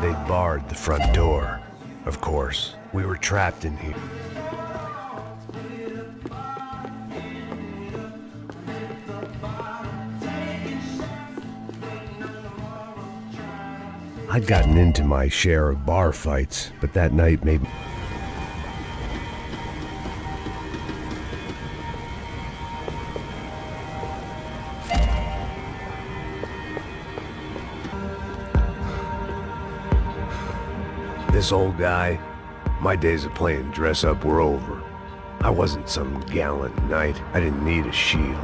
they'd barred the front door. Of course, we were trapped in here. I'd gotten into my share of bar fights, but that night made me... This old guy, my days of playing dress-up were over. I wasn't some gallant knight. I didn't need a shield.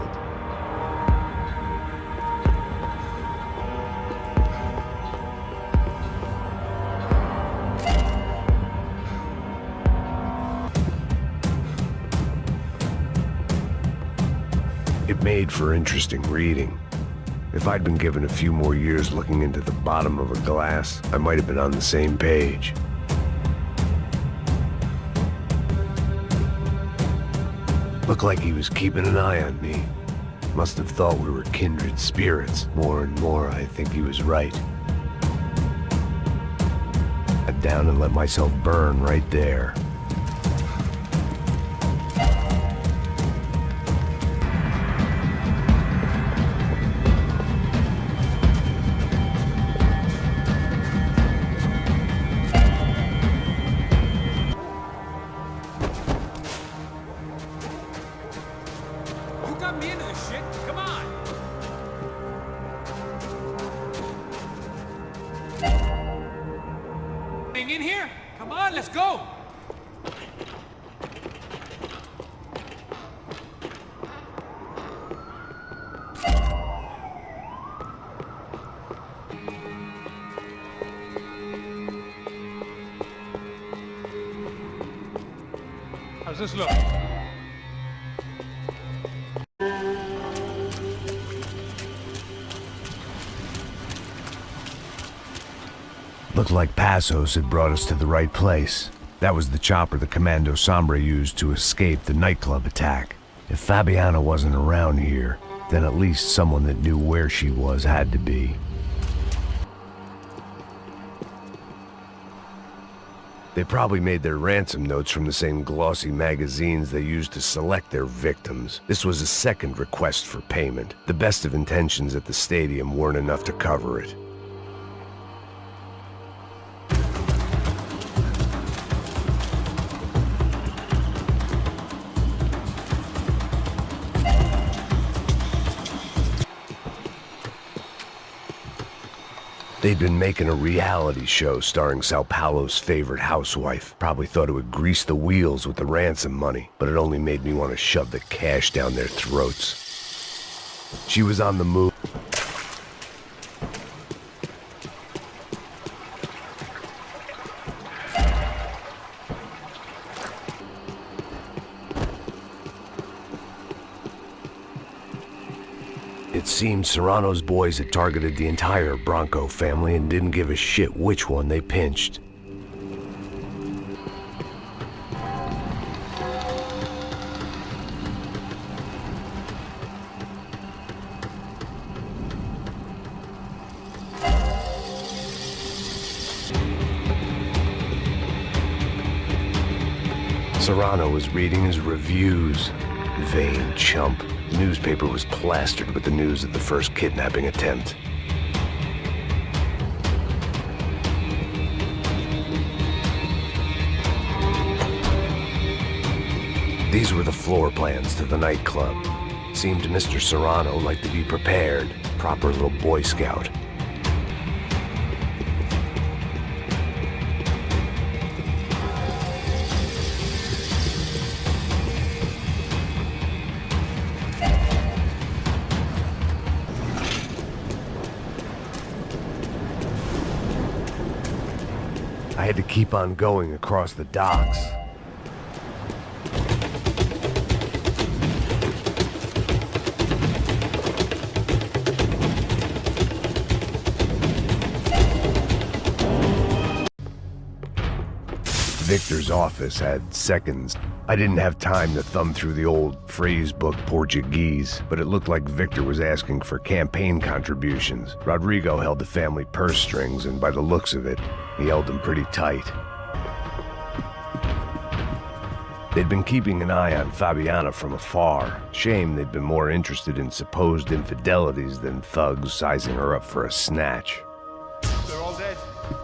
It made for interesting reading. If I'd been given a few more years looking into the bottom of a glass, I might have been on the same page. Looked like he was keeping an eye on me. Must have thought we were kindred spirits. More and more, I think he was right. I got down and let myself burn right there. Me into this shit. Come on. Getting in here? Come on, let's go. How's this look? Looked like Passos had brought us to the right place. That was the chopper the Commando Sombre used to escape the nightclub attack. If Fabiana wasn't around here, then at least someone that knew where she was had to be. They probably made their ransom notes from the same glossy magazines they used to select their victims. This was a second request for payment. The best of intentions at the stadium weren't enough to cover it. They'd been making a reality show starring Sao Paulo's favorite housewife. Probably thought it would grease the wheels with the ransom money, but it only made me want to shove the cash down their throats. She was on the move. It seemed Serrano's boys had targeted the entire Bronco family and didn't give a shit which one they pinched. Serrano was reading his reviews. Vain chump. The newspaper was plastered with the news of the first kidnapping attempt. These were the floor plans to the nightclub. Seemed to Mr. Serrano like to be prepared. Proper little Boy Scout. I had to keep on going across the docks. Victor's office had seconds. I didn't have time to thumb through the old phrase book Portuguese, but it looked like Victor was asking for campaign contributions. Rodrigo held the family purse strings, and by the looks of it, he held them pretty tight. They'd been keeping an eye on Fabiana from afar. Shame they'd been more interested in supposed infidelities than thugs sizing her up for a snatch. They're all dead.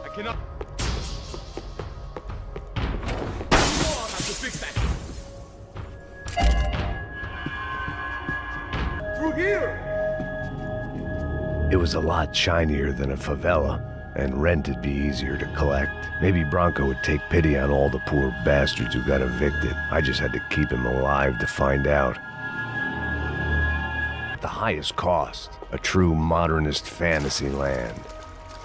I cannot... Through here! It was a lot shinier than a favela, and rent'd be easier to collect. Maybe Bronco would take pity on all the poor bastards who got evicted. I just had to keep him alive to find out. The highest cost, a true modernist fantasy land.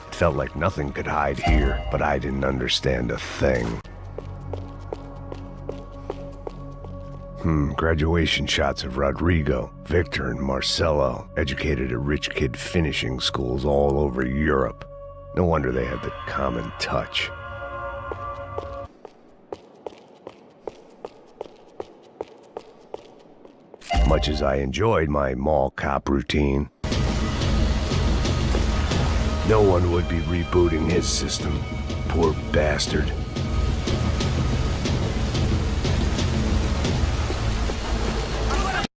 It felt like nothing could hide here, but I didn't understand a thing. Graduation shots of Rodrigo, Victor, and Marcelo, educated at rich kid finishing schools all over Europe. No wonder they had the common touch. Much as I enjoyed my mall cop routine, no one would be rebooting his system. Poor bastard.